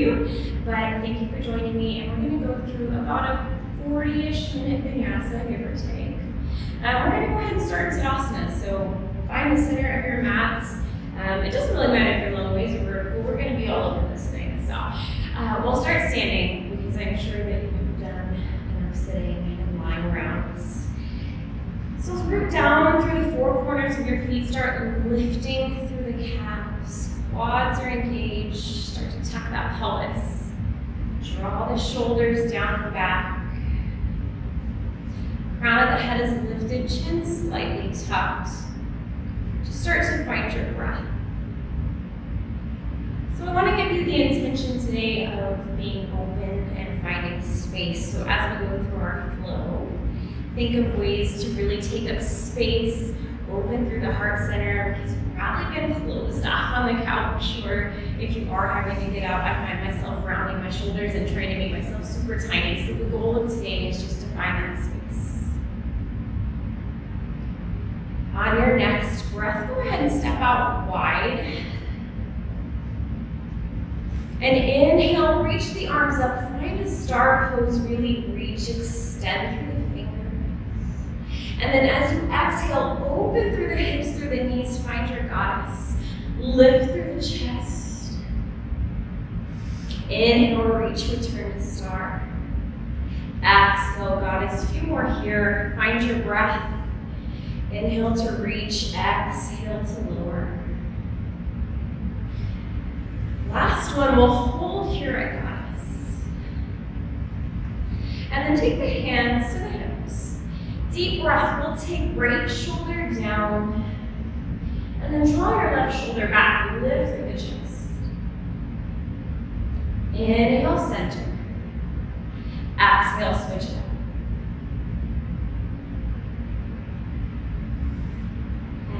you, but thank you for joining me, and we're going to go through about a 40-ish minute vinyasa, give or take. We're going to go ahead and start Tadasana, so find the center of your mats. It doesn't really matter if you're long ways or vertical, we're going to be all over this thing. So we'll start standing because I'm sure that you've done enough sitting and lying rounds. So root down through the four corners of your feet, start lifting through the calves. Quads are engaged, start to tuck that pelvis. Draw the shoulders down and back. Crown of the head is lifted, chin slightly tucked. Just start to find your breath. So I want to give you the intention today of being open and finding space. So as we go through our flow, think of ways to really take up space, open through the heart center, because you've probably been closed off on the couch, or if you are having to get out, I find myself rounding my shoulders and trying to make myself super tiny. So the goal of today is just to find that space. On your next breath, go ahead and step out wide. And inhale, reach the arms up, find a star pose, really reach, extend through the fingers. And then as you exhale, open through the hips, through the knees, find your goddess. Lift through the chest. Inhale, reach, return to star. Exhale, goddess. A few more here. Find your breath. Inhale to reach, exhale to lower. Last one, we'll hold here at goddess. And then take the hands to the hips. Deep breath, we'll take right shoulder down. And then draw your left shoulder back, lift through the chest. Inhale, center. Exhale, switch it up.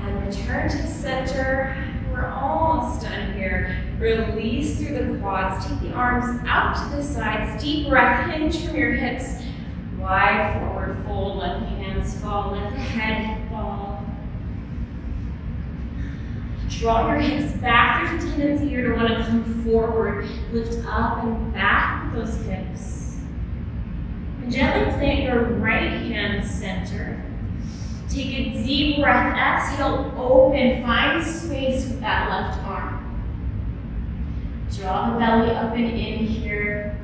And return to center. We're almost done here. Release through the quads. Take the arms out to the sides. Deep breath, hinge from your hips. Wide forward fold. Let the hands fall. Let the head fall. Draw your hips back. There's a tendency here to want to come forward. Lift up and back with those hips. And gently plant your right hand center. Take a deep breath, exhale, open, find space with that left arm. Draw the belly up and in here.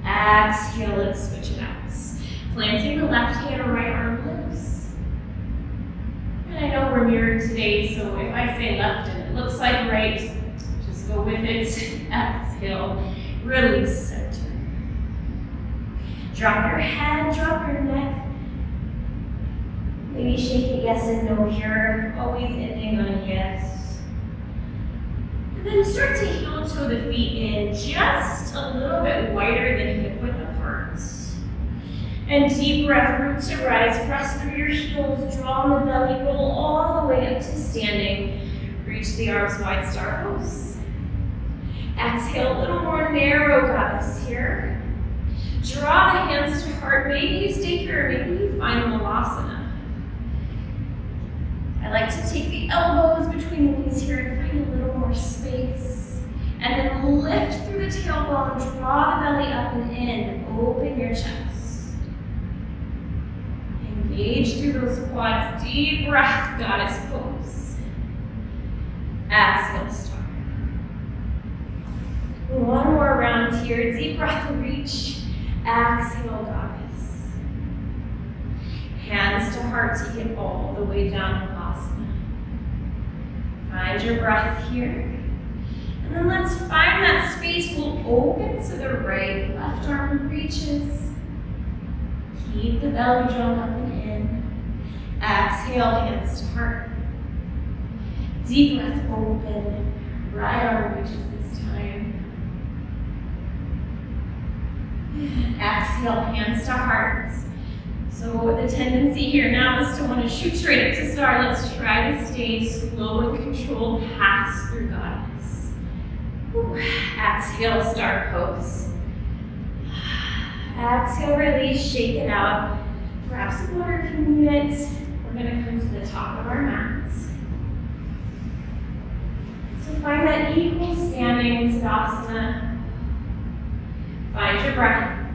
Exhale, let's switch it out. Planting the left hand, right arm loose. And I know we're mirrored today, so if I say left and it looks like right, just go with it. Exhale, release, center. Drop your head, drop your neck. Maybe shake it yes and no here, always ending on yes. And then start to heel toe the feet in just a little bit wider than hip width apart. And deep breath, root to rise, press through your heels, draw on the belly, roll all the way up to standing. Reach the arms wide, star pose. Exhale, a little more narrow goddess here. Draw the hands to heart. Maybe you stay here, maybe you find Malasana. I like to take the elbows between the knees here and find a little more space. And then lift through the tailbone, draw the belly up and in, open your chest. Engage through those quads, deep breath, goddess pose. Exhale, star. One more round here, deep breath, reach. Exhale, goddess. Hands to heart, take it all the way down to Asana. Find your breath here. And then let's find that space. We'll open to the right, left arm reaches. Keep the belly drawn up and in. Exhale, hands to heart. Deep breath, open. Right arm reaches this time. Exhale, hands to heart. So the tendency here now is to want to shoot straight up to star. Let's try to stay slow and controlled, pass through goddess. Exhale, star pose. Exhale, release, shake it out. Grab some water if you need it. We're going to come to the top of our mats. So find that equal standing in Tadasana. Find your breath.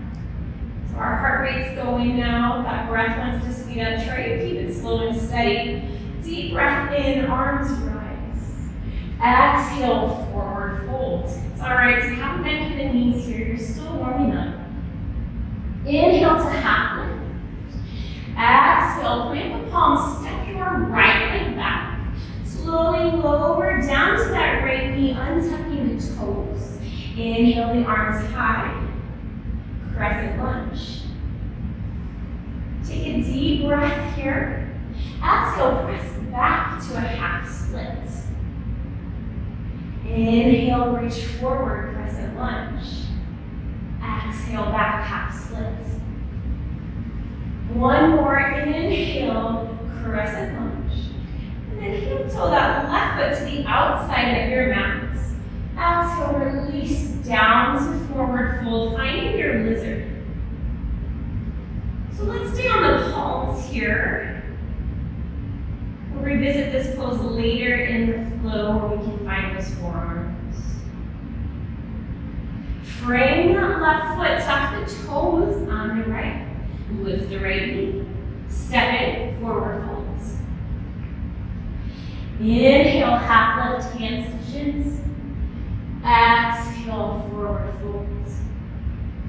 So our heart rate's going now. That breath wants to speed up. Try to keep it slow and steady. Deep breath in, arms rise. Exhale, forward fold. It's all right to have bend to the knees here. You're still warming up. Inhale to half lift. Exhale, plant the palms, step your right leg back. Slowly lower down to that right knee, untucking the toes. Inhale the arms high. Crescent lunge. Take a deep breath here. Exhale, press back to a half split. Inhale, reach forward, crescent lunge. Exhale, back half split. One more, inhale, crescent lunge. And then heel toe that left foot to the outside of your mat. Exhale, release down to forward fold, finding your lizard. So let's stay on the palms here. We'll revisit this pose later in the flow where we can find those forearms. Frame that left foot, tuck the toes on the right. Lift the right knee. Step in, forward folds. Inhale, half lift, hands to shins. Exhale, forward folds.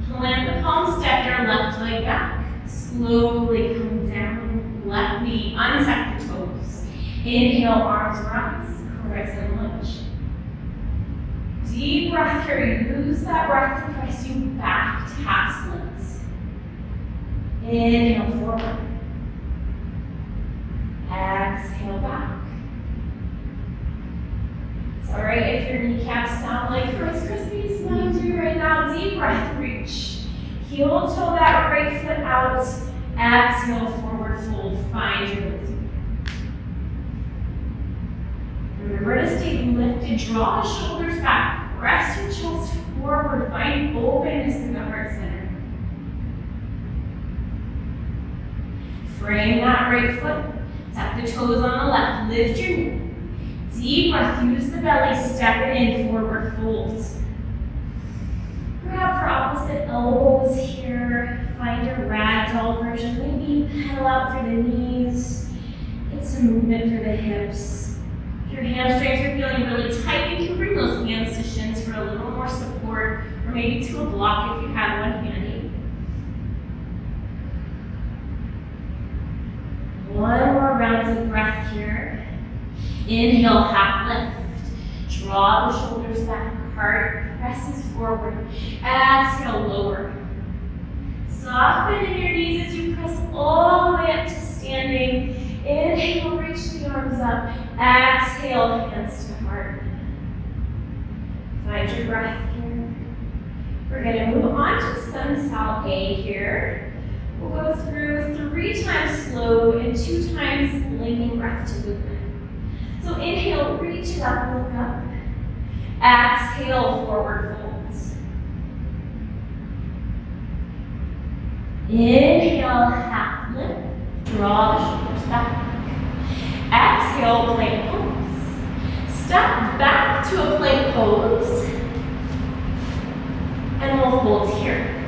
Plant the palms, step your left leg back. Slowly come down, left knee, untuck the toes. Inhale, arms rise, crescent lunge. Deep breath here, use that breath to press you back to half splits. Inhale, forward. Exhale, back. It's all right if your kneecaps sound like Rice Krispies, mine do right now. Deep breath, reach. Heel toe that right foot out. Exhale, forward fold, find your lizard. Remember to stay lifted, draw the shoulders back, press your chest forward, find openness in the heart center. Frame that right foot, tap the toes on the left, lift your knee. Deep breath, use the belly, step it in, forward fold. Grab for opposite elbows here, find your ragdoll version, maybe pedal out through the knees, get some movement through the hips. If your hamstrings are feeling really tight, you can bring those hands to shins for a little more support, or maybe to a block if you have one handy. One more round of breath here. Inhale, half lift. Draw the shoulders back, heart presses forward. Exhale, lower. Soften in your knees as you press all the way up to standing. Inhale, reach the arms up. Exhale, hands to heart. Find your breath here. We're going to move on to Sun Sal A here. We'll go through 3 times slow and 2 times linking breath to movement. So inhale, reach it up, look up. Exhale, forward folds. Inhale, half lift. Draw the shoulders back. Exhale, plank pose. Step back to a plank pose. And we'll hold here.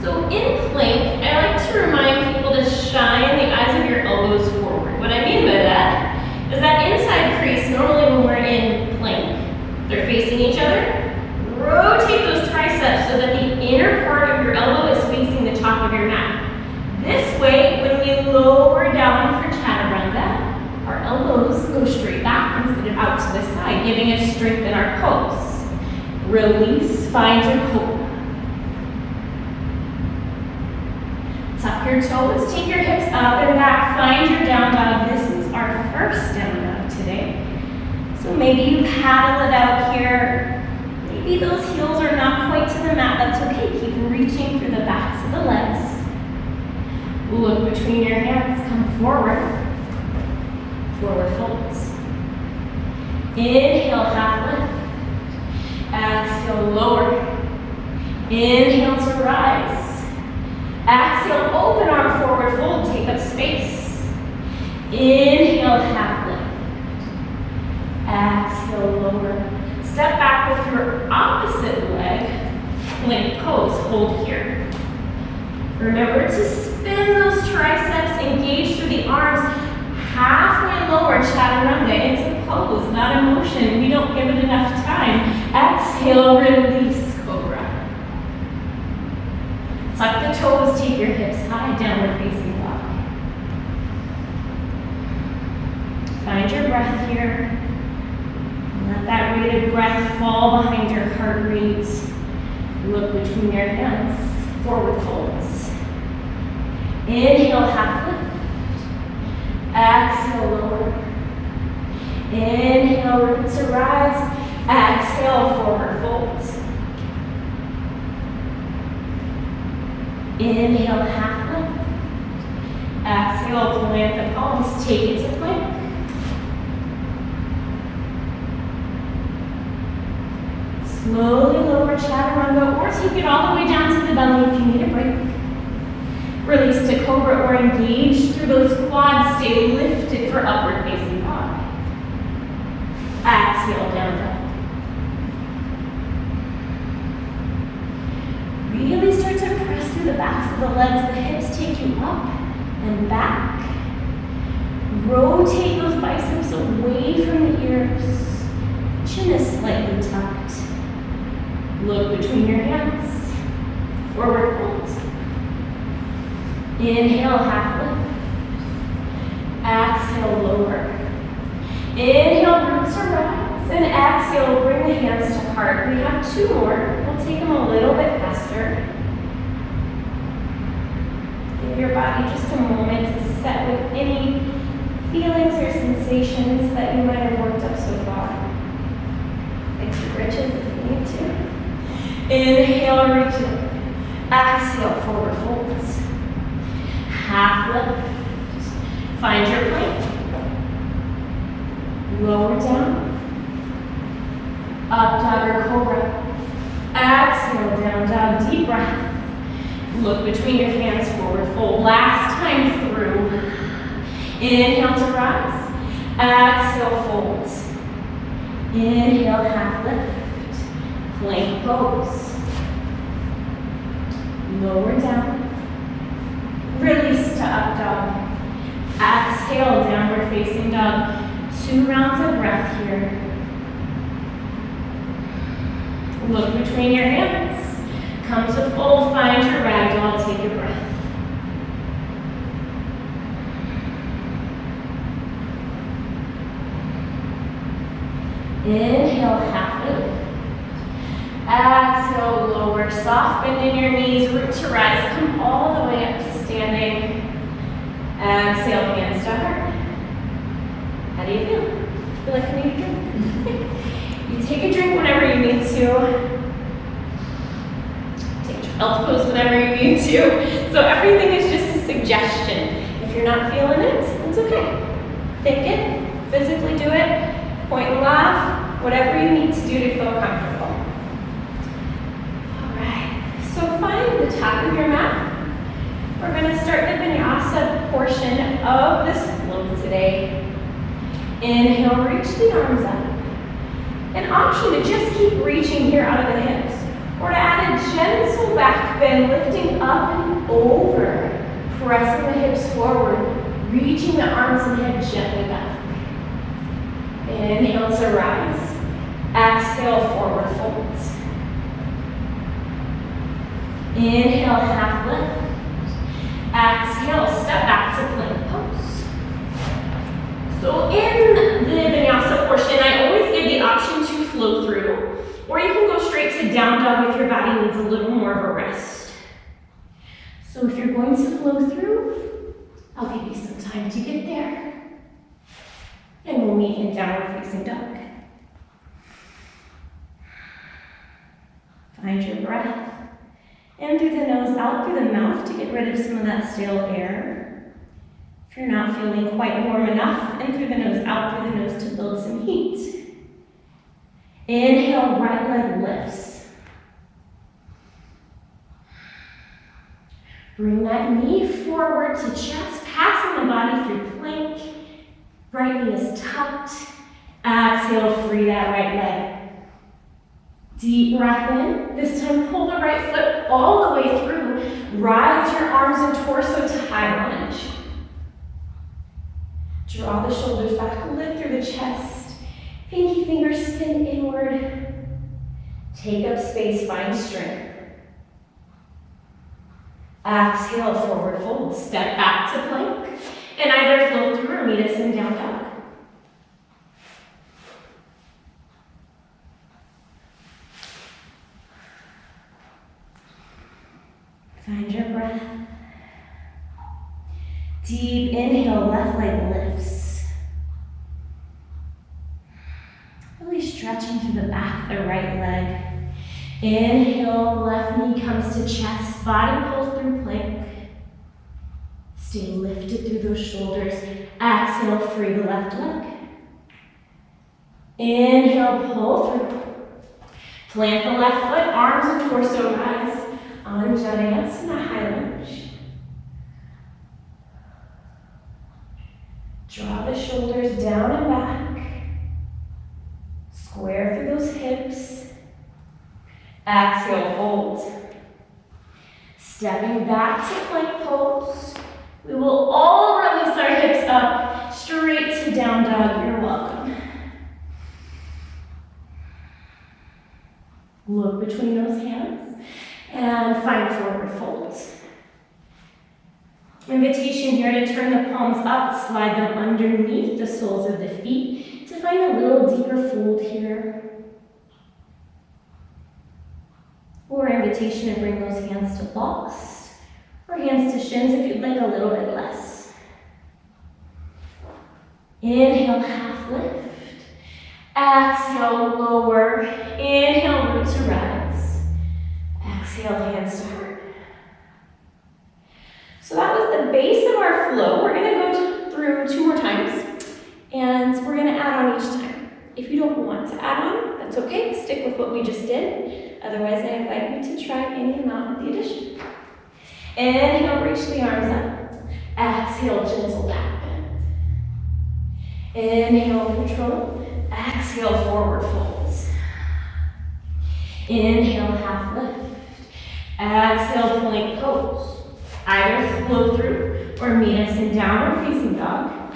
So in plank, I like to remind people to shine the eyes of your elbows forward. What I mean by that is that inside crease, normally when we're in plank, they're facing each other. Rotate those triceps so that the inner part of your elbow is facing the top of your mat. This way, when we lower down for chaturanga, our elbows go straight back instead of out to the side, giving us strength in our pose. Release, find your cobra. Tuck your toes, take your hips up and back, find your down dog. This is our first down dog today. So maybe you paddle it out here. Maybe those heels are not quite to the mat, that's okay. Keep reaching through the backs of the legs. Look between your hands, come forward. Forward folds. Inhale, half lift. Exhale, lower. Inhale to rise. Exhale, open arm forward fold, take up space. Inhale, half lift. Exhale, lower. Step back with your opposite leg. Plank pose, hold here. Remember to spin those triceps, engage through the arms. Halfway lower, chaturanga. It's a pose, not a motion. We don't give it enough time. Exhale, release, cobra. Tuck the toes, take your hips high, downward facing dog. Find your breath here. Let that rate of breath fall behind your heart rate. Look between your hands, forward folds. Inhale, half lift. Exhale, lower. Inhale, root to rise. Exhale, forward folds. Inhale, half lift. Exhale, plant the palms, take it to plank. Slowly lower chaturanga or take it all the way down to the belly if you need a break. Release to cobra or engage through those quads. Stay lifted for upward facing dog. Exhale, down dog. Really start to press through the backs of the legs. The hips take you up and back. Rotate those biceps away from the ears. Chin is slightly tucked. Look between your hands. Forward fold. Inhale, half lift. Exhale, lower. Inhale, roots to rise. And exhale, bring the hands to heart. We have two more. We'll take them a little bit faster. Give your body just a moment to set with any feelings or sensations that you might have worked up so far. Fix your bridges if you need to. Inhale, reach up. Exhale, forward folds. Half lift. Find your plank. Lower down. Up dog or cobra. Exhale, down dog. Deep breath. Look between your hands, forward fold. Last time through. Inhale to rise. Exhale, folds. Inhale, half lift. Plank pose. Lower down. Release to up dog. Exhale, downward facing dog. 2 rounds of breath here. Look between your hands. Come to fold, find your ragdoll, take a breath. Inhale, half lift. Exhale, lower, soft bend in your knees, root to rise, come all the way up to standing. Exhale, hands to heart. How do you feel? Feel like you need a drink? You take a drink whenever you need to. Take child's pose whenever you need to. So everything is just a suggestion. If you're not feeling it, it's okay. Think it, physically do it, point and laugh, whatever you need to do to feel comfortable. All right, so find the top of your mat. We're going to start the vinyasa portion of this flow today. Inhale, reach the arms up. An option to just keep reaching here out of the hips, or to add a gentle back bend, lifting up and over, pressing the hips forward, reaching the arms and head gently back. Inhale to rise. Exhale, forward folds. Inhale, half lift. Exhale, step back to plank pose. So in the vinyasa portion, I always give the option to flow through, or you can go straight to down dog if your body needs a little more of a rest. So if you're going to flow through, I'll give you some time to get there. And we'll meet in downward facing dog. Find your breath. In through the nose, out through the mouth to get rid of some of that stale air. If you're not feeling quite warm enough, in through the nose, out through the nose to build some heat. Inhale, right leg lifts. Bring that knee forward to chest, passing the body through plank. Right knee is tucked. Exhale. Exhale, free that right leg. Deep breath in. This time, pull the right foot all the way through. Rise your arms and torso to high lunge. Draw the shoulders back, lift through the chest. Pinky fingers spin inward. Take up space, find strength. Exhale, forward fold. Step back to plank. And either flow through or meet us in down dog. Find your breath. Deep inhale, left leg lifts. Really stretching through the back of the right leg. Inhale, left knee comes to chest, body pulls through plank. Stay lifted through those shoulders. Exhale, free the left leg. Inhale, pull through. Plant the left foot, arms and torso rise. Anjaneyasana, high lunge. Draw the shoulders down and back. Square through those hips. Exhale, hold. Stepping back to plank pose. We will all release our hips up, straight to down dog. You're welcome. Look between those hands and find forward folds. Invitation here to turn the palms up, slide them underneath the soles of the feet to find a little deeper fold here. Or invitation to bring those hands to blocks or hands to shins if you'd like a little bit less. Inhale, half lift. Exhale, lower. Inhale, root to rise. Exhale, hands to heart. So that was the base of our flow. We're going to go through 2 more times, and we're going to add on each time. If you don't want to add on, that's okay. Stick with what we just did. Otherwise, I invite you to try any amount with the addition. Inhale, reach the arms up. Exhale, gentle back bend. Inhale, neutral. Exhale, forward folds. Inhale, half lift. Exhale, plank pose. Either flow through or meet us in downward facing dog.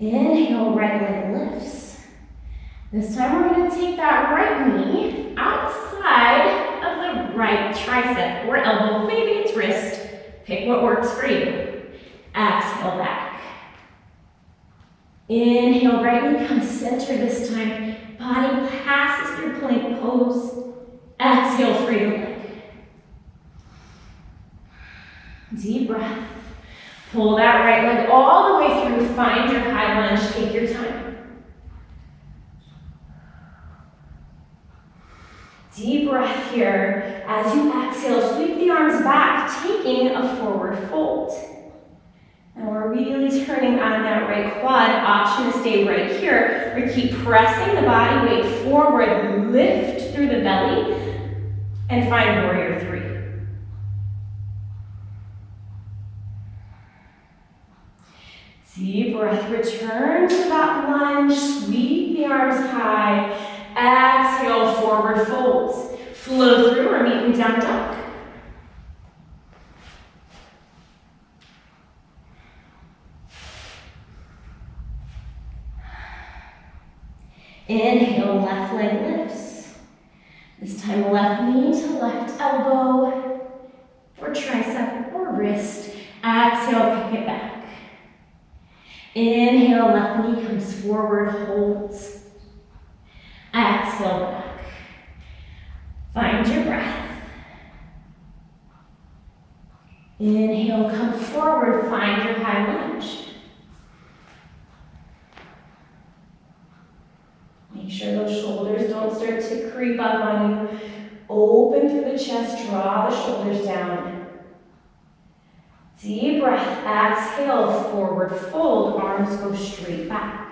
Inhale, right leg lifts. This time we're going to take that right knee outside of the right tricep or elbow, maybe it's wrist. Pick what works for you. Exhale back. Inhale, right knee comes center this time. Body passes through plank pose. Exhale, free the leg. Deep breath. Pull that right leg all the way through. Find your high lunge. Take your time. Deep breath here. As you exhale, sweep the arms back, taking a forward fold. And we're really turning on that right quad. Option to stay right here. We keep pressing the body weight forward, lift through the belly, and find warrior 3. Deep breath, return to that lunge, sweep the arms high, exhale, forward folds. Flow through or meet in down dog. Inhale, left leg lifts. This time left knee to left elbow, or tricep, or wrist. Exhale, pick it back. Inhale, left knee comes forward, holds. Exhale, back. Find your breath. Inhale, come forward, find your high lunge. Make sure those shoulders don't start to creep up on you. Open through the chest, draw the shoulders down. Deep breath, exhale, forward fold, arms go straight back.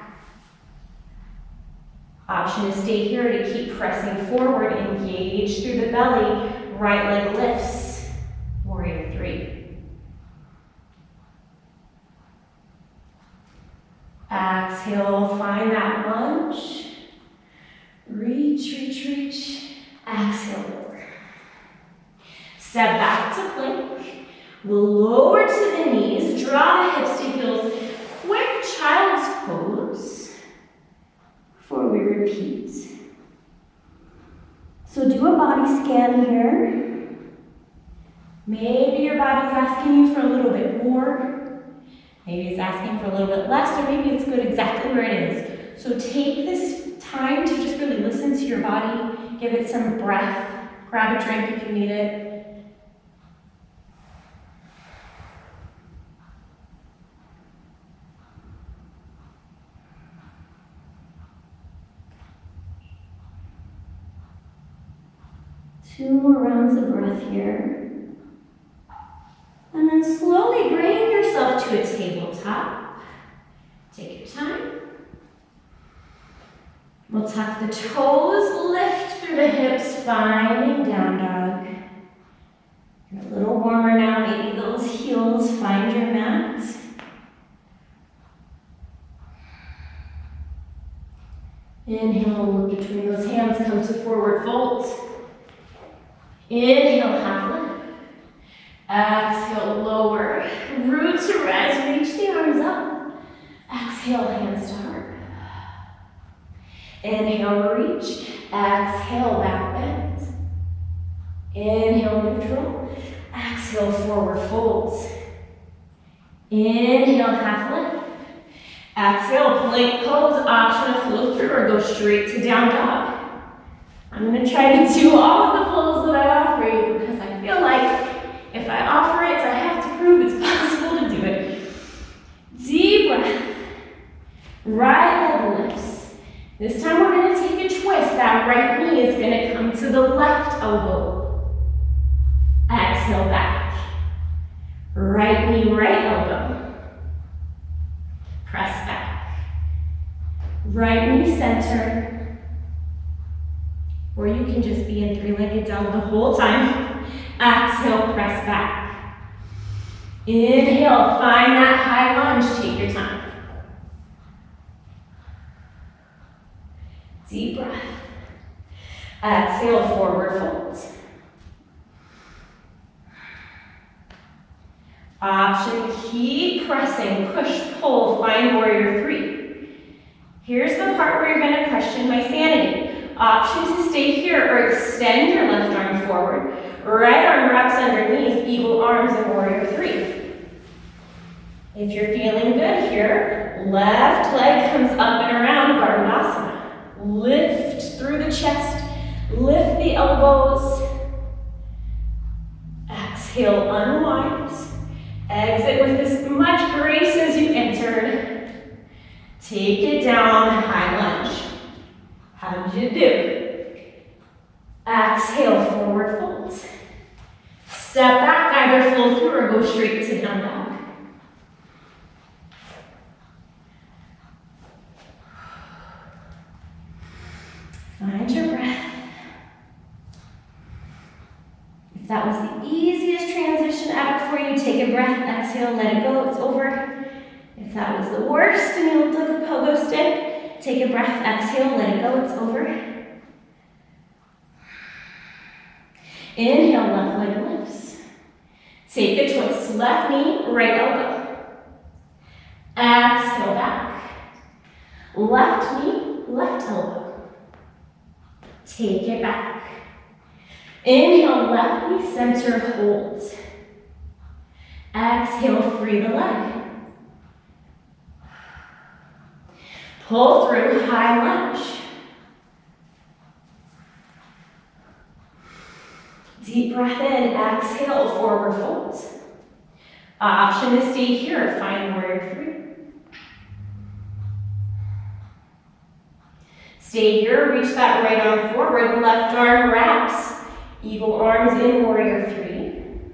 Option to stay here to keep pressing forward, engage through the belly, right leg lifts, warrior 3. Exhale, find that lunge. Reach, reach, reach. Exhale, lower. Step back to plank. We'll lower to the knees. Draw the hips to heels. Quick child's pose before we repeat. So do a body scan here. Maybe your body's asking you for a little bit more. Maybe it's asking for a little bit less, or maybe it's good exactly where it is. So take this time to just really listen to your body, give it some breath, grab a drink if you need it. Two more rounds of breath here. And then slowly bring yourself to a tabletop. Take your time. We'll tuck the toes, lift through the hips, finding down dog. You're a little warmer now, maybe those heels find your mat. Inhale, look between those hands, come to forward fold. Inhale, half lift. Exhale, lower. Root to rise, reach the arms up. Exhale, hands to heart. Inhale, reach. Exhale, back bend. Inhale, neutral. Exhale, forward fold. Inhale, half lift. Exhale, plank pose, option to flow through or go straight to down dog. I'm going to try to do all of the flows that I offer you because I feel like if I offer it, I have to prove it's possible to do it. Deep breath. Right leg lifts. This time we're going to take a twist. That right knee is going to come to the left elbow. Exhale back. Right knee, right elbow. Press back. Right knee center. Or you can just be in three-legged dog the whole time. Exhale, press back. Inhale, find that high lunge, take your time. Deep breath. Exhale, forward fold. Option, keep pressing, push, pull, find warrior three. Here's the part where you're gonna question my sanity. Option to stay here or extend your left arm forward. Right arm wraps underneath, eagle arms and warrior three. If you're feeling good here, left leg comes up and around, Garbhadasana. Lift through the chest, lift the elbows. Exhale, unwind. Exit with as much grace as you entered. Take it down, high lunge. How did you do? Exhale, forward fold. Step back, either flow through or go straight to down dog. Find your breath. If that was the easiest transition ever for you, take a breath, exhale, let it go, it's over. If that was the worst and you looked like a pogo stick, take a breath, exhale, let it go, it's over. Inhale, left leg lifts. Take a twist, left knee, right elbow. Exhale, back. Left knee, left elbow. Take it back. Inhale, left knee, center, hold. Exhale, free the leg. Pull through, high lunge. Deep breath in, exhale, forward fold. Option to stay here, find warrior three. Stay here, reach that right arm forward, left arm wraps. Eagle arms in warrior three.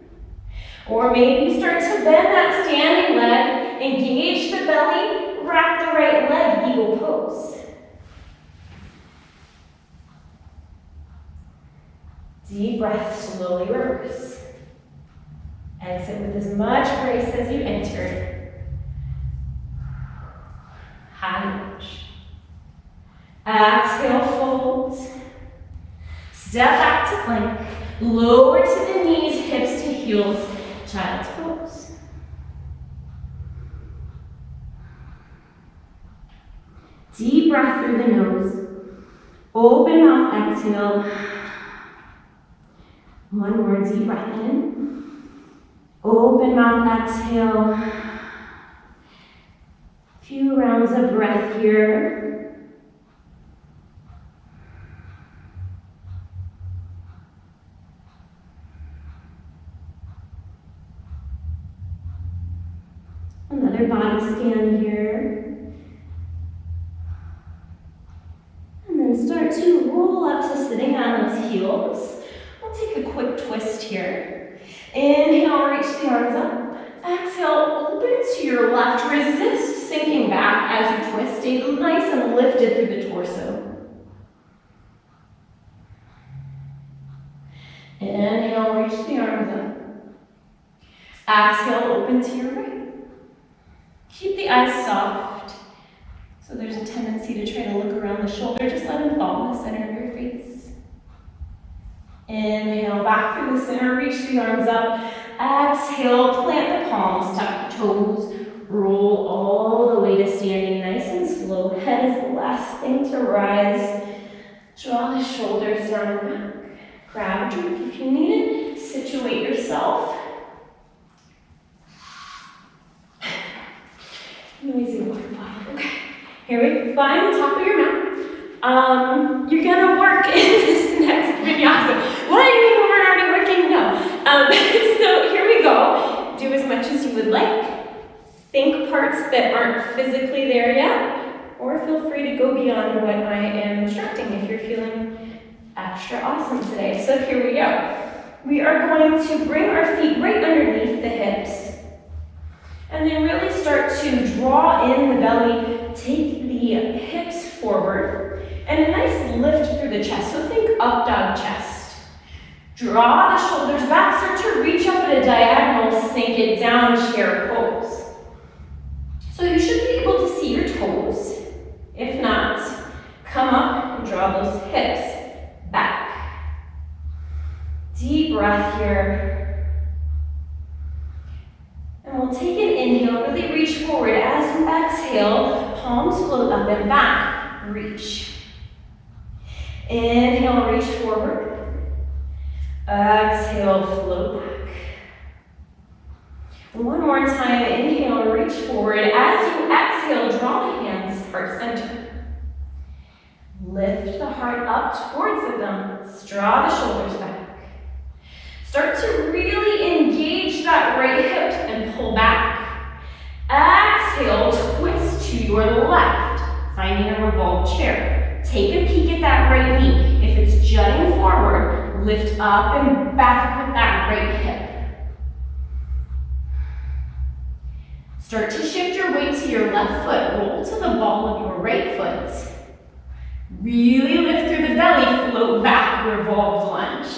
Or maybe start to bend that standing leg, engage the belly, wrap the right leg, eagle pose. Deep breath, slowly reverse. Exit with as much grace as you entered. High. Exhale, fold. Step back to plank. Lower to the knees, hips to heels, child's pose. Deep breath through the nose. Open mouth, exhale. One more deep breath in. Open mouth, exhale. Few rounds of breath here. Another body scan here. And then start to roll up to sitting on those heels. We'll take a quick twist here. Inhale, reach the arms up. Exhale, open to your left. Resist sinking back as you twist. Stay nice and lifted through the torso. Inhale, reach the arms up. Exhale, open to your right. Keep the eyes soft. So there's a tendency to try to look around the shoulder. Just let them fall in the center of your face. Inhale, back through the center, reach the arms up. Exhale, plant the palms, tuck the toes. Roll all the way to standing nice and slow. Head is the last thing to rise. Draw the shoulders down and back. Grab a drink if you need it. Situate yourself. Noisy water bottle. Okay. Here we find the top of your mat. You're gonna work in this next vinyasa. What do you mean we're already working? No. So here we go. Do as much as you would like. Think parts that aren't physically there yet, or feel free to go beyond what I am instructing if you're feeling extra awesome today. So here we go. We are going to bring our feet right underneath the hips. And then really start to draw in the belly, take the hips forward, and a nice lift through the chest. So think up dog chest. Draw the shoulders back, start to reach up at a diagonal, sink it down, chair pose. So you should be able to see your toes. If not, come up and draw those hips back. Deep breath here. And we'll take an inhale, really reach forward. As you exhale, palms float up and back. Reach. Inhale, reach forward. Exhale, float back. One more time, inhale, reach forward. As you exhale, draw the hands heart center. Lift the heart up towards the thumbs. Draw the shoulders back. Start to really engage that right hip and pull back. Exhale, twist to your left, finding a revolved chair. Take a peek at that right knee. If it's jutting forward, lift up and back with that right hip. Start to shift your weight to your left foot. Roll to the ball of your right foot. Really lift through the belly, float back, revolved lunge.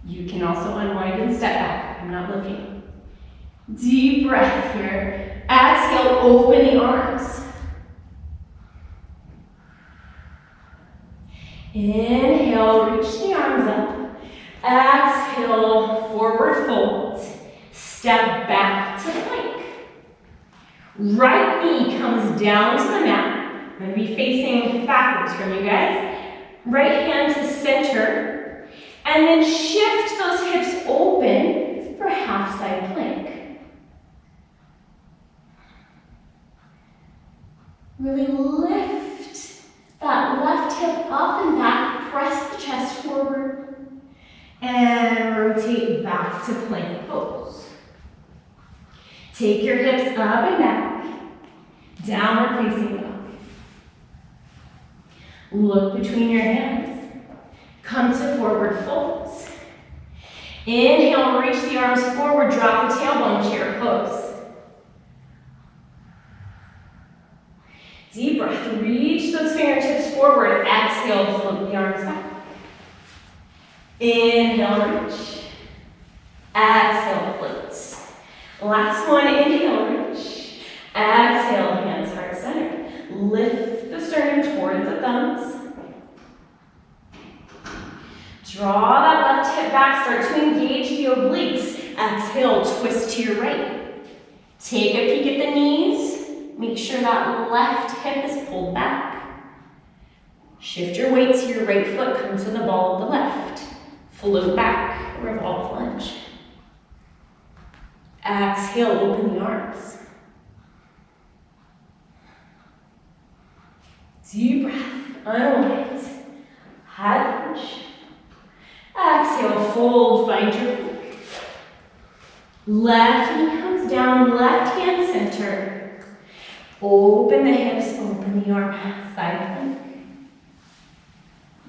You can also unwind and step back. I'm not looking. Deep breath here. Exhale, open the arms. Inhale, reach the arms up. Exhale, forward fold. Step back to plank. Right knee comes down to the mat. I'm going to be facing backwards from you guys. Right hand to center. And then shift those hips open for half side plank. Really lift that left hip up and back, press the chest forward, and rotate back to plank pose. Take your hips up and back, downward facing dog. Look between your hands. Come to forward folds. Inhale, reach the arms forward, drop the tailbone, chair pose. Deep breath, reach those fingertips forward. Exhale, float the arms back. Inhale, reach. Exhale, float. Last one, inhale, reach. Exhale, hands heart center. Lift the sternum towards thumbs. Draw that left hip back, start to engage the obliques. Exhale, twist to your right. Take a peek at the knees. Make sure that left hip is pulled back. Shift your weight to your right foot, come to the ball of the left. Float back, revolve lunge. Exhale, open the arms. Deep breath, unwind. High lunge. Exhale, fold, find your plank. Left knee comes down, left hand center. Open the hips, open the arm, side plank.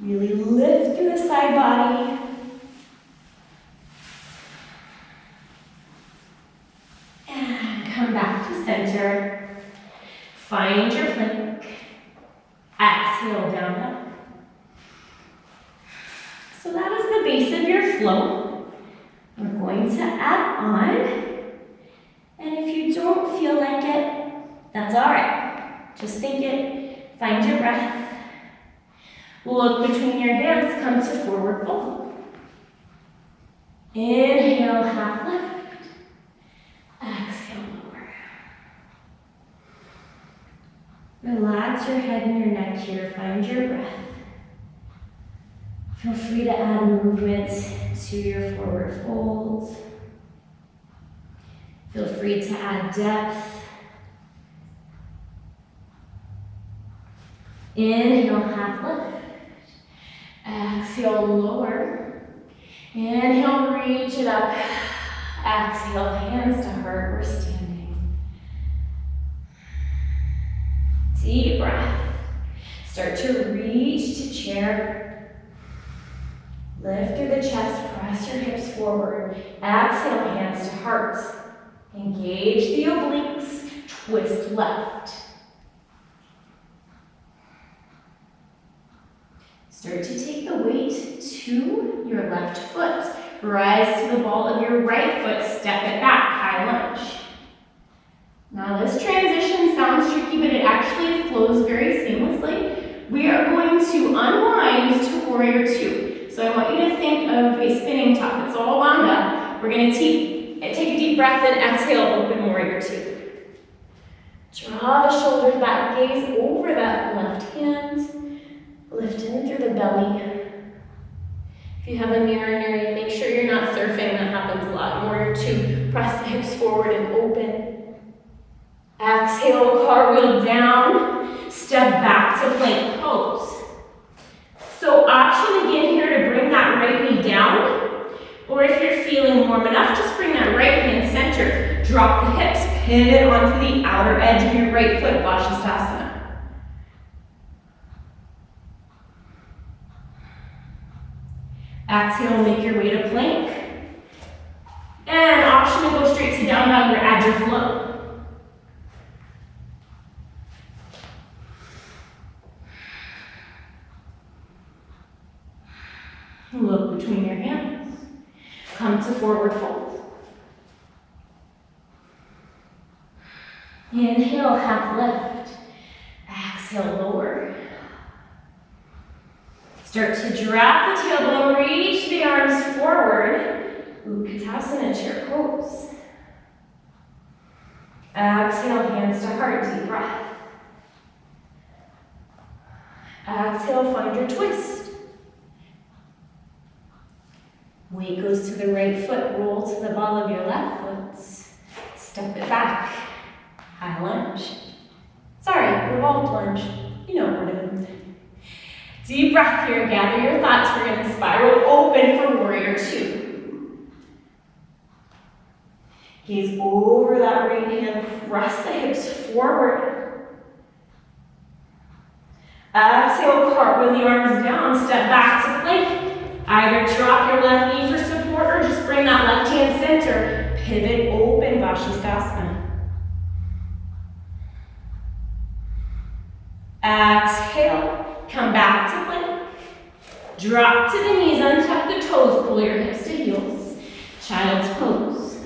Really lift through the side body. And come back to center. Find your plank. Exhale, down up. So that is the base of your flow. We're going to add on. And if you don't feel like it, that's all right. Just think it. Find your breath. Look between your hands. Come to forward fold. Inhale, half lift. Exhale, lower. Relax your head and your neck here. Find your breath. Feel free to add movement to your forward folds. Feel free to add depth. Inhale, half lift. Exhale, lower. Inhale, reach it up. Exhale, hands to heart, we're standing. Deep breath. Start to reach to chair. Lift through the chest, press your hips forward. Exhale, hands to heart. Engage the obliques, twist left. Start to take the weight to your left foot. Rise to the ball of your right foot, step it back, high lunge. Now this transition sounds tricky, but it actually flows very seamlessly. We are going to unwind to warrior two. So I want you to think of a spinning top. It's all wound up. We're going to take a deep breath and exhale, open warrior two. Draw the shoulders back, gaze over that left hand. Lift in through the belly. If you have a mirror near you, make sure you're not surfing. That happens a lot. Warrior two, press the hips forward and open. Exhale, cartwheel down. Step back to plank pose. So option again here to bring that right knee down, or if you're feeling warm enough, just bring that right hand center. Drop the hips, pivot onto the outer edge of your right foot, VinyasaFlow. Exhale, make your way to plank. And option to go straight to down dog or add your flow. Look between your hands. Come to forward fold. Inhale, half lift. Exhale, lower. Start to drop the tailbone, reach the arms forward. Utkatasana, chair pose. Exhale, hands to heart, deep breath. Exhale, find your twist. Weight goes to the right foot, roll to the ball of your left foot. Step it back, high lunge. Sorry, revolved lunge. You know what we're doing. Deep breath here, gather your thoughts. We're going to spiral open for warrior two. Gaze over that right hand, press the hips forward. Exhale, cartwheel the arms down, step back to plank. Either drop your left knee for support or just bring that left hand center. Pivot open, VinyasaFlow. Exhale, come back to plank. Drop to the knees, untuck the toes, pull your hips to heels. Child's pose.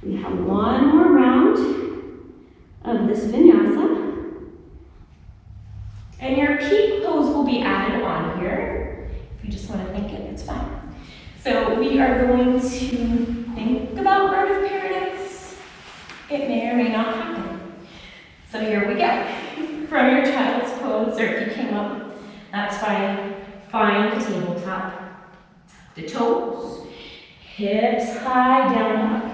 We have one more round of this vinyasa. And your peak pose will be added on here. If you just want to think it, it's fine. So we are going to think about bird of paradise. It may or may not happen. So here we go. From your child's pose, or if you came up, that's fine. Find the tabletop. The toes, hips high, down dog.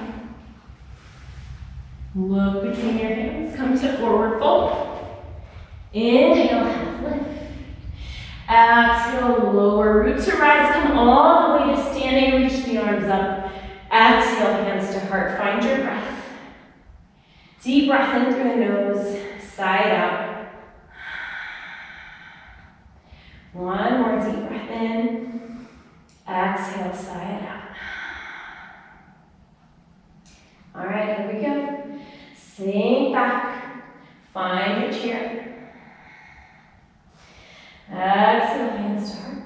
Look between your hands. Come to forward fold. Inhale, half lift. Exhale, lower root to rise. Come all the way to standing. Reach the arms up. Exhale, hands to heart. Find your breath. Deep breath in through the nose. Side out. One more deep breath in. Exhale, side out. All right, here we go. Sink back. Find your chair. Exhale, hands to heart.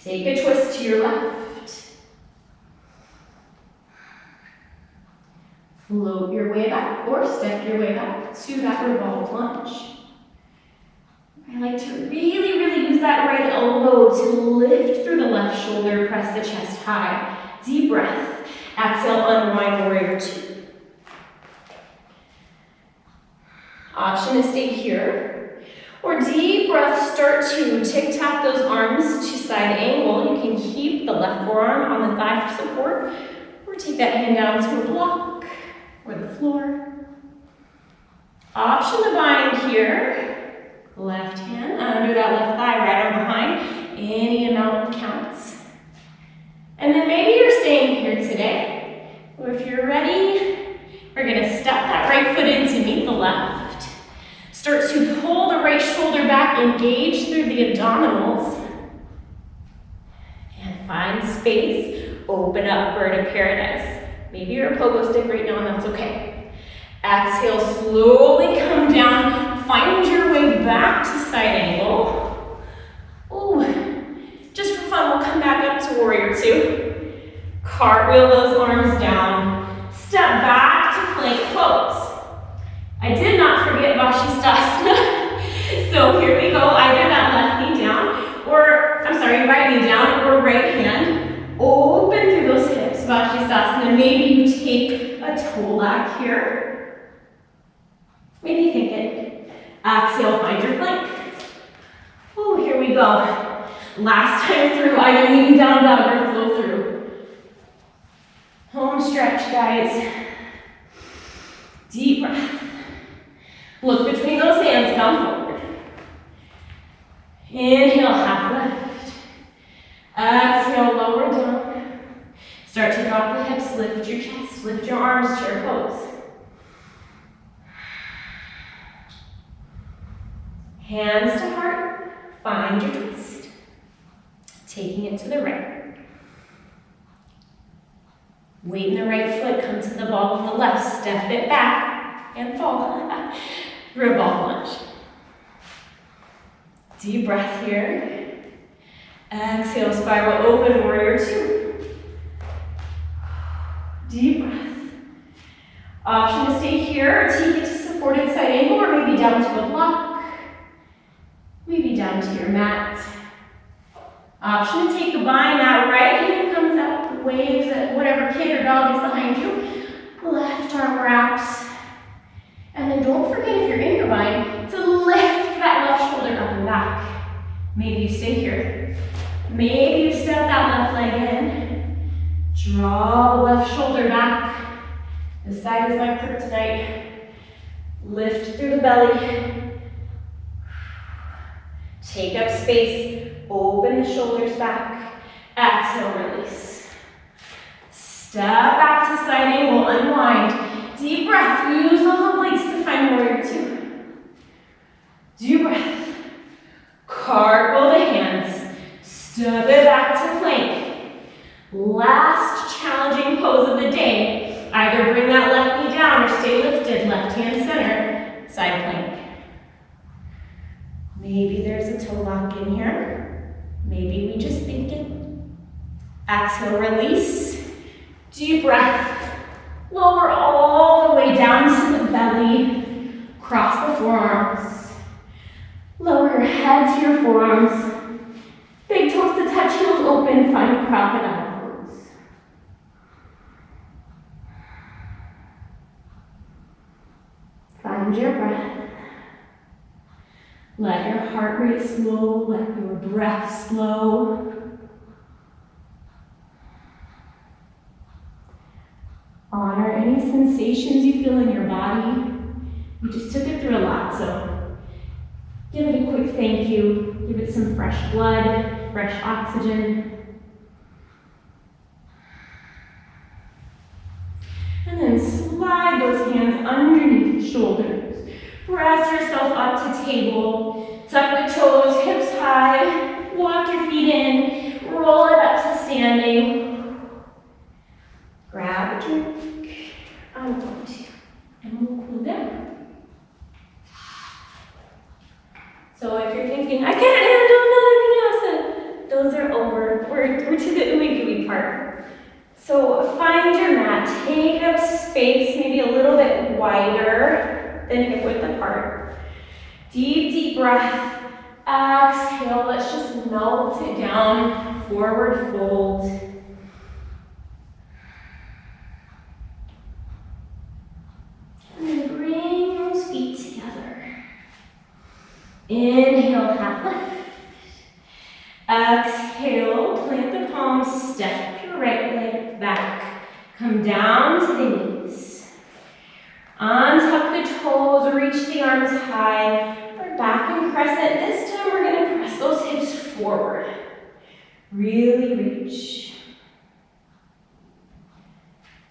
Take a twist to your left. Float your way back or step your way back to that revolved lunge. I like to really, really use that right elbow to lift through the left shoulder, press the chest high. Deep breath. Exhale, unwind, warrior two. Option to stay here. Or deep breath, start to tic-tac those arms to side angle. You can keep the left forearm on the thigh for support, or take that hand down to a block or the floor. Option to bind here. Left hand under that left thigh, right arm behind. Any amount counts. And then maybe you're staying here today, or if you're ready, we're gonna step that right foot in to meet the left. Start to pull the right shoulder back, engage through the abdominals. And find space, open up, bird of paradise. Maybe you're a pogo stick right now and that's okay. Exhale, slowly come down, find your way back to side angle. Ooh, just for fun, we'll come back up to warrior two. Cartwheel those arms down, step back to plank pose. I did not forget Vashisthasana. So here we go, either that left knee down, or, I'm sorry, right knee down, or right hand. Open through those hips, Vashisthasana. Maybe you take a toe back here. Maybe think it. Exhale, find your plank. Oh, here we go. Last time through, either knee down dog or flow through. Home stretch, guys. Deep breath. Look between those hands, come forward. Inhale, half lift. Exhale, lower down. Start to drop the hips, lift your chest, lift your arms, chair pose. Hands to heart, find your twist. Taking it to the right. Weight in the right foot, come to the ball of the left, step it back, and fall. Revolve lunge. Deep breath here. Exhale, spiral open, warrior two. Deep breath. Option to stay here or take it to supported side angle, or maybe down to a block. Maybe down to your mat. Option to take a bind. That right hand comes up, waves at whatever kid or dog is behind you. Left arm wraps. And then don't forget, if you're in your bind, to lift that left shoulder up and back. Maybe you stay here. Maybe you step that left leg in. Draw the left shoulder back. This side is my kryptonite. Lift through the belly. Take up space. Open the shoulders back. Exhale, release. Step back to side angle, unwind. Deep breath, use those obliques to find warrior two. Deep breath. Cartwheel the hands. Step it back to plank. Last challenging pose of the day. Either bring that left knee down or stay lifted, left hand center, side plank. Maybe there's a toe lock in here. Maybe we just think it. Exhale, release. Deep breath. Lower all the way down to the belly. Cross the forearms. head to your forearms. Big toes to touch, heels open, find crocodile pose. Find your breath. Let your heart rate slow, let your breath slow. Honor any sensations you feel in your body. You just took it through a lot, so give it a quick thank you. Give it some fresh blood, fresh oxygen. And then slide those hands underneath the shoulders. Press yourself up to table. Tuck the toes, hips high. Walk your feet in. Roll it up to standing. Grab a drink. I'm going to. And we'll cool down. So if you're thinking, I can't handle another vinyasa, those are over. We're to the ooey gooey part. So find your mat. Take up space, maybe a little bit wider than hip width apart. Deep, deep breath. Exhale. Let's just melt it down. Forward fold. And then bring those feet together. Inhale, half lift. Exhale, plant the palms, step your right leg back. Come down to the knees. Untuck the toes, reach the arms high. We're back in crescent. This time we're going to press those hips forward. Really reach.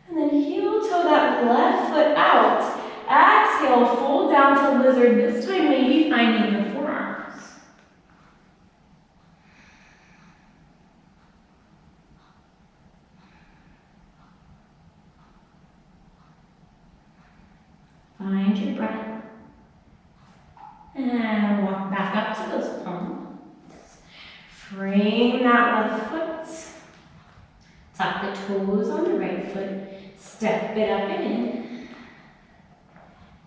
And then heel toe that left foot out. Exhale, fold down to lizard. This time maybe finding the forearms. Find your breath. And walk back up to those palms. Frame that left foot. Tuck the toes on the right foot. Step it up and in.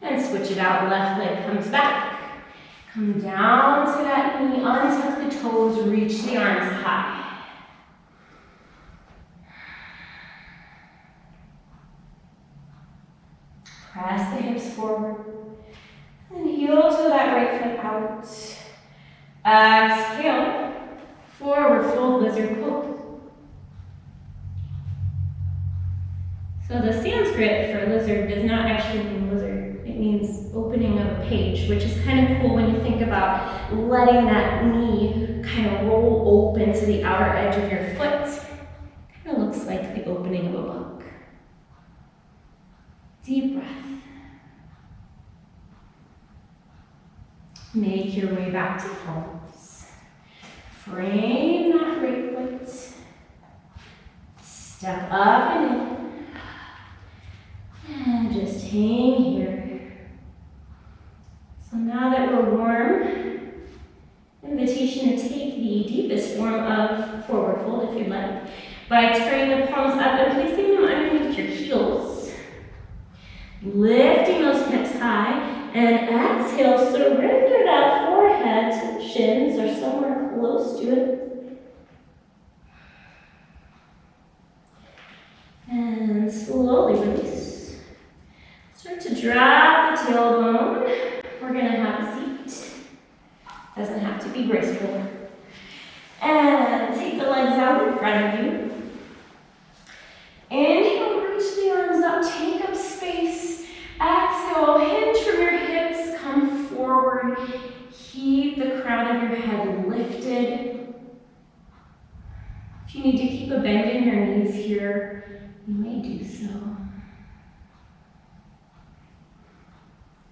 And switch it out. Left leg comes back. Come down to that knee. Untuck the toes. Reach the arms high. Press the hips forward. And heel to that right foot out. Exhale. Forward fold, lizard pose. So the Sanskrit for lizard does not actually mean lizard. It means opening of a page, which is kind of cool when you think about letting that knee kind of roll open to the outer edge of your foot. Kind of looks like the opening of a book. Deep breath. Make your way back to palms. Frame that right foot. Step up and in. And just hang here. So now that we're warm, invitation to take the deepest form of forward fold if you'd like, by turning the palms up and placing them underneath your heels. Lifting those hips high. And exhale, surrender that forehead to the shins or somewhere close to it. And slowly release. Start to drop the tailbone. We're going to have a seat. Doesn't have to be graceful. And take the legs out in front of you. Inhale, reach the arms up, take up space. Exhale, hinge from your hips, come forward. Keep the crown of your head lifted. If you need to keep a bend in your knees here, you may do so.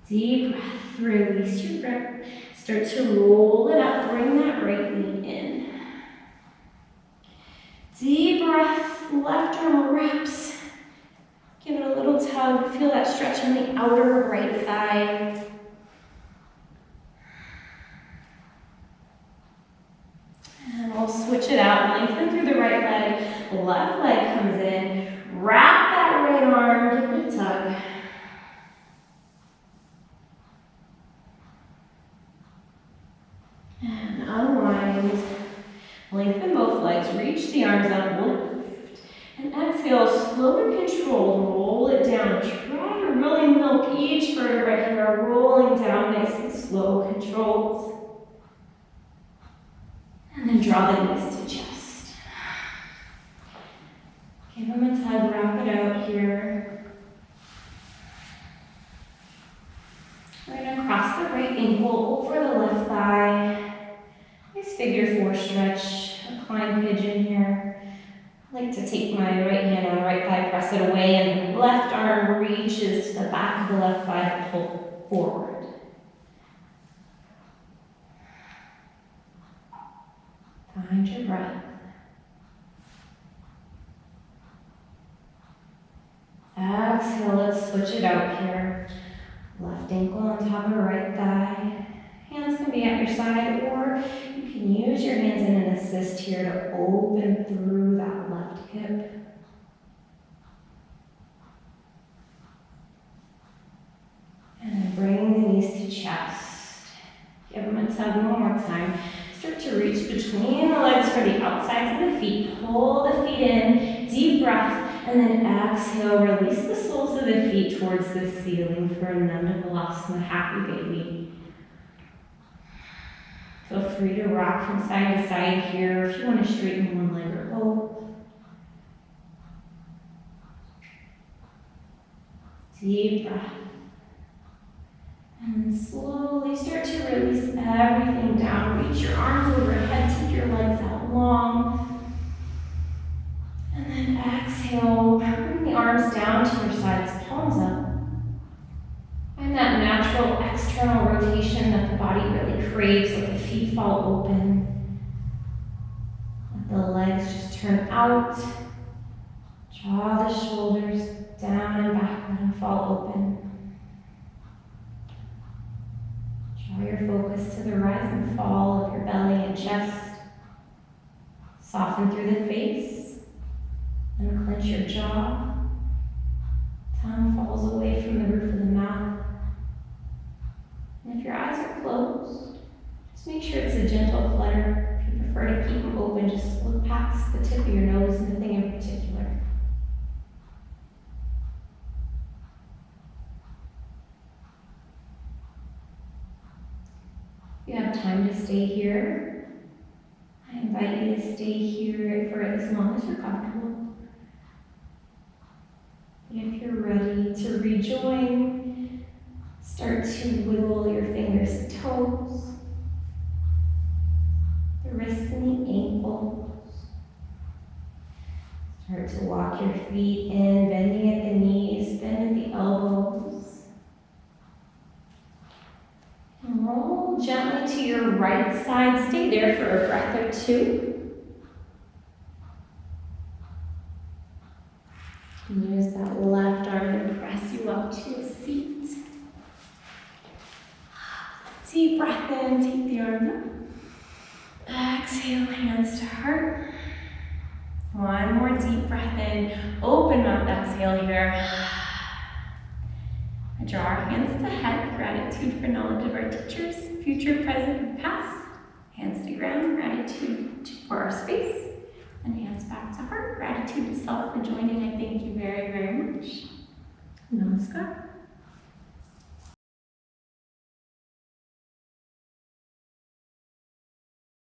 Deep breath, release your grip. Start to roll it up, bring that right knee in. Deep breath, left arm wraps. Give it a little tug, feel that stretch on the outer right thigh. And we'll switch it out, lengthen through the right leg, left leg comes in, wrap that right arm, give it a tug. And unwind. Lengthen both legs, reach the arms up, lift. And exhale, slow and controlled, roll it down. Try to really milk each vertebra here, rolling down nice and slow, controlled. And then draw the knees to chest. Give them a tug, wrap it out here. We're going to cross the right ankle over the left thigh. Nice figure four stretch, reclined pigeon here. I like to take my right hand on the right thigh, press it away, and the left arm reaches to the back of the left thigh to pull forward. Find your breath. Exhale, let's switch it out here. Left ankle on top of right thigh. Hands can be at your side, or you can use your hands in an assist here to open through that left hip. And then bring the knees to chest. Give them a tug one more time. Start to reach between the legs for the outsides of the feet. Pull the feet in, deep breath, and then exhale. Release the soles of the feet towards the ceiling for Nanda Balasana, happy baby. Feel free to rock from side to side here if you want to straighten one leg or both. Deep breath. And then slowly start to release everything down. Reach your arms overhead, take your legs out long. And then exhale, bring the arms down to your sides, palms up. Find that natural external rotation that the body really craves. Let the feet fall open. Let the legs just turn out. Draw the shoulders down and back, let them fall open. Draw your focus to the rise and fall of your belly and chest. Soften through the face and clench your jaw. Tongue falls away from the roof of the mouth. And if your eyes are closed, just make sure it's a gentle flutter. If you prefer to keep them open, just look past the tip of your nose, nothing in particular. If you have time to stay here, I invite you to stay here for as long as you're comfortable. And if you're ready to rejoin, start to wiggle your fingers and toes, the wrists and the ankles. Start to walk your feet in, bending at the knees, bend at the elbows. And roll gently to your right side. Stay there for a breath or two. And use that left arm to press you up to a seat. Deep breath in, take the arm up. Exhale, hands to heart. One more deep breath in, open mouth exhale here. Draw our hands to head, gratitude for knowledge of our teachers, future, present, and past. Hands to ground, gratitude for our space. And hands back to heart, gratitude to self for joining. I thank you very, very much. Namaskar.